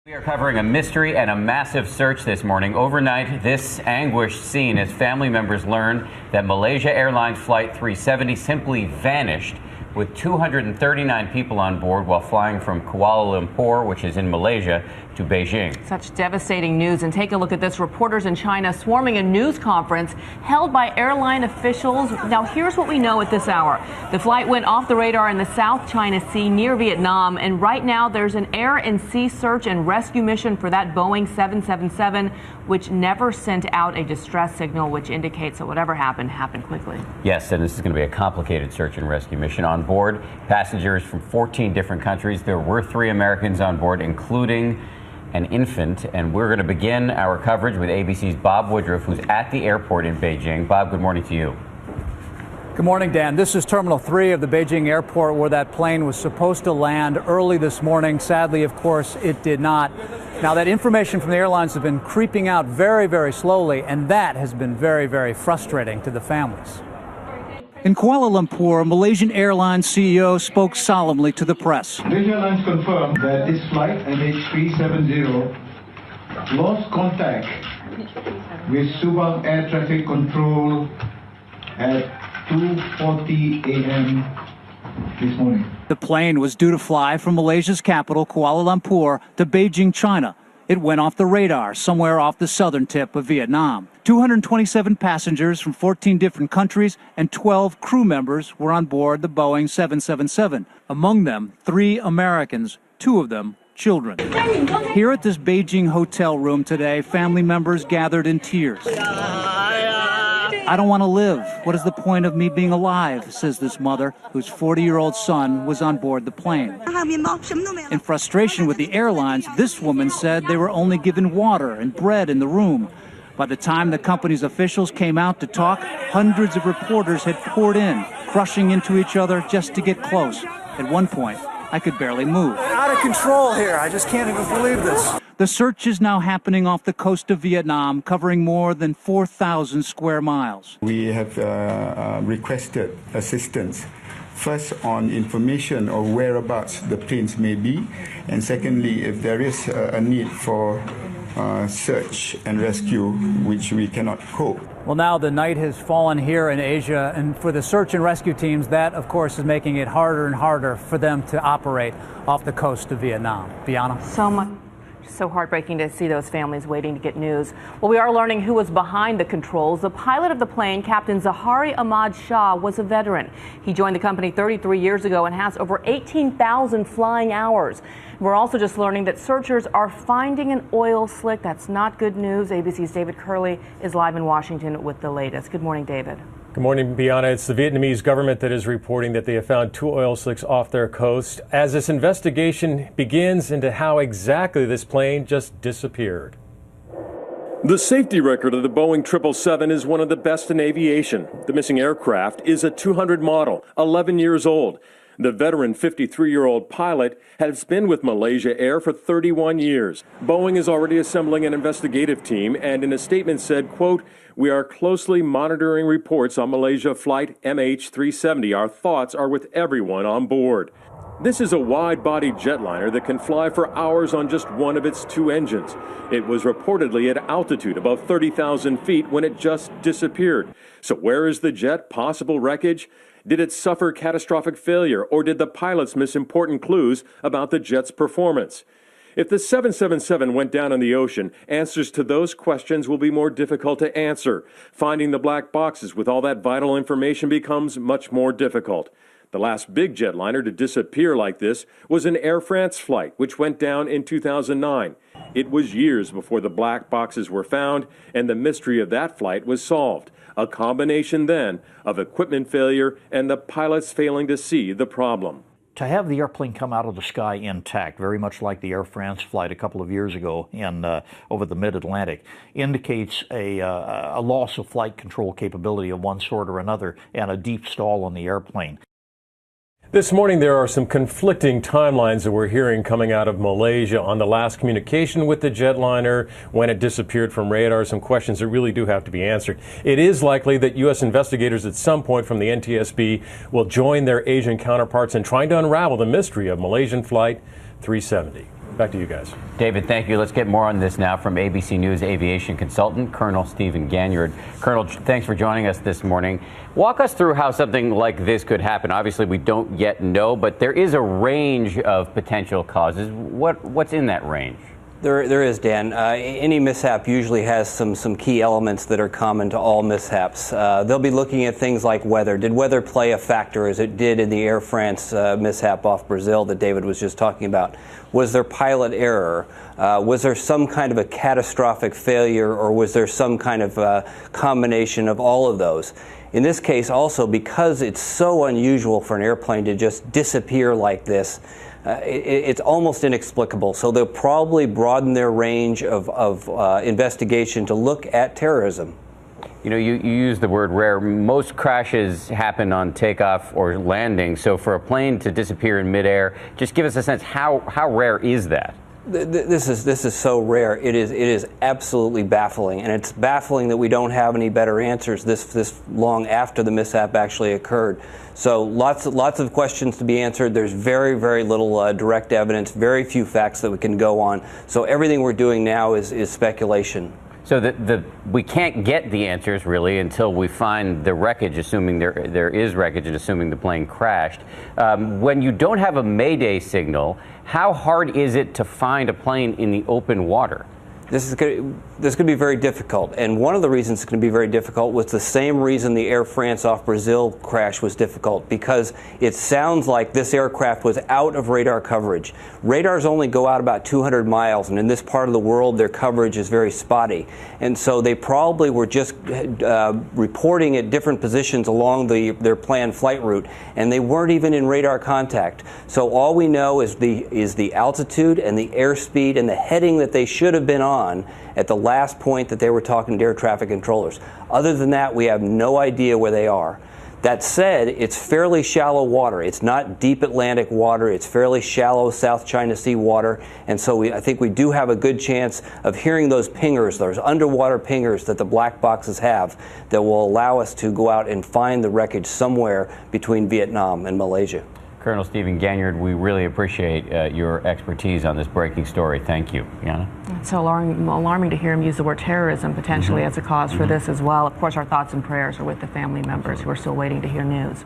We are covering a mystery and a massive search this morning. Overnight, this anguished scene as family members learned that Malaysia Airlines Flight 370 simply vanished with 239 people on board while flying from Kuala Lumpur, which is in Malaysia, to Beijing. Such devastating news. And take a look at this. Reporters in China swarming a news conference held by airline officials. Now, here's what we know at this hour. The flight went off the radar in the South China Sea near Vietnam. And right now, there's an air and sea search and rescue mission for that Boeing 777, which never sent out a distress signal, which indicates that whatever happened quickly. Yes, and this is going to be a complicated search and rescue mission. On board, passengers from 14 different countries. There were 3 Americans on board, including an infant, and we're going to begin our coverage with ABC's Bob Woodruff, who's at the airport in Beijing. Bob, good morning to you. Good morning, Dan. This is Terminal 3 of the Beijing airport where that plane was supposed to land early this morning. Sadly, of course, it did not. Now, that information from the airlines has been creeping out very, very slowly, and that has been very, very frustrating to the families. In Kuala Lumpur, Malaysian Airlines CEO spoke solemnly to the press. Malaysia Airlines confirmed that this flight MH370 lost contact with Subang Air Traffic Control at 2:40 a.m. this morning. The plane was due to fly from Malaysia's capital, Kuala Lumpur, to Beijing, China. It went off the radar somewhere off the southern tip of Vietnam. 227 passengers from 14 different countries and 12 crew members were on board the Boeing 777. Among them, 3 Americans, 2 of them children. Here at this Beijing hotel room today, family members gathered in tears. I don't want to live. What is the point of me being alive, says this mother, whose 40-year-old son was on board the plane. In frustration with the airlines, this woman said they were only given water and bread in the room. By the time the company's officials came out to talk, hundreds of reporters had poured in, crushing into each other just to get close. At one point, I could barely move. Out of control here. I just can't even believe this. The search is now happening off the coast of Vietnam, covering more than 4,000 square miles. We have requested assistance, first on information of whereabouts the planes may be, and secondly, if there is a need for search and rescue, which we cannot cope. Well, now the night has fallen here in Asia, and for the search and rescue teams, that, of course, is making it harder and harder for them to operate off the coast of Vietnam. Bianna? So heartbreaking to see those families waiting to get news. Well, we are learning who was behind the controls. The pilot of the plane, Captain Zahari Ahmad Shah, was a veteran. He joined the company 33 years ago and has over 18,000 flying hours. We're also just learning that searchers are finding an oil slick. That's not good news. ABC's David Curley is live in Washington with the latest. Good morning, David. Good morning, Bianna. It's the Vietnamese government that is reporting that they have found 2 oil slicks off their coast as this investigation begins into how exactly this plane just disappeared. The safety record of the Boeing 777 is one of the best in aviation. The missing aircraft is a 200 model, 11 years old. The veteran 53-year-old pilot has been with Malaysia Air for 31 years. Boeing is already assembling an investigative team and in a statement said, quote, "We are closely monitoring reports on Malaysia Flight MH370. Our thoughts are with everyone on board." This is a wide-body jetliner that can fly for hours on just one of its 2 engines. It was reportedly at altitude above 30,000 feet when it just disappeared. So where is the jet? Possible wreckage? Did it suffer catastrophic failure, or did the pilots miss important clues about the jet's performance? If the 777 went down in the ocean, answers to those questions will be more difficult to answer. Finding the black boxes with all that vital information becomes much more difficult. The last big jetliner to disappear like this was an Air France flight, which went down in 2009. It was years before the black boxes were found, and the mystery of that flight was solved. A combination then of equipment failure and the pilots failing to see the problem. To have the airplane come out of the sky intact, very much like the Air France flight a couple of years ago over the mid-Atlantic, indicates a loss of flight control capability of one sort or another and a deep stall on the airplane. This morning, there are some conflicting timelines that we're hearing coming out of Malaysia on the last communication with the jetliner, when it disappeared from radar, some questions that really do have to be answered. It is likely that U.S. investigators at some point from the NTSB will join their Asian counterparts in trying to unravel the mystery of Malaysian Flight 370. Back to you guys. David, thank you. Let's get more on this now from ABC News aviation consultant Colonel Stephen Ganyard. Colonel, thanks for joining us this morning. Walk us through how something like this could happen. Obviously, we don't yet know, but there is a range of potential causes. What's in that range? There is, Dan. Any mishap usually has some key elements that are common to all mishaps. They'll be looking at things like weather. Did weather play a factor as it did in the Air France mishap off Brazil that David was just talking about? Was there pilot error? Was there some kind of a catastrophic failure, or was there some kind of combination of all of those? In this case also, because it's so unusual for an airplane to just disappear like this, it's almost inexplicable. So they'll probably broaden their range of investigation to look at terrorism. You know, you use the word rare. Most crashes happen on takeoff or landing. So for a plane to disappear in midair, just give us a sense, how rare is that? This is so rare. It is absolutely baffling, and it's baffling that we don't have any better answers this long after the mishap actually occurred. So lots of questions to be answered. There's very little direct evidence, very few facts that we can go on. So everything we're doing now is speculation. So we can't get the answers really until we find the wreckage, assuming there is wreckage and assuming the plane crashed. When you don't have a Mayday signal, how hard is it to find a plane in the open water? This is going to be very difficult, and one of the reasons it's going to be very difficult was the same reason the Air France off Brazil crash was difficult, because it sounds like this aircraft was out of radar coverage. Radars only go out about 200 miles, and in this part of the world their coverage is very spotty, and so they probably were just reporting at different positions along their planned flight route, and they weren't even in radar contact. So all we know is the altitude and the airspeed and the heading that they should have been on at the last point that they were talking to air traffic controllers. Other than that, we have no idea where they are. That said, it's fairly shallow water. It's not deep Atlantic water. It's fairly shallow South China Sea water. And so I think we do have a good chance of hearing those pingers, those underwater pingers that the black boxes have, that will allow us to go out and find the wreckage somewhere between Vietnam and Malaysia. Colonel Stephen Ganyard, we really appreciate your expertise on this breaking story. Thank you. Yana? It's so alarming to hear him use the word terrorism potentially as a cause for this as well. Of course, our thoughts and prayers are with the family members who are still waiting to hear news.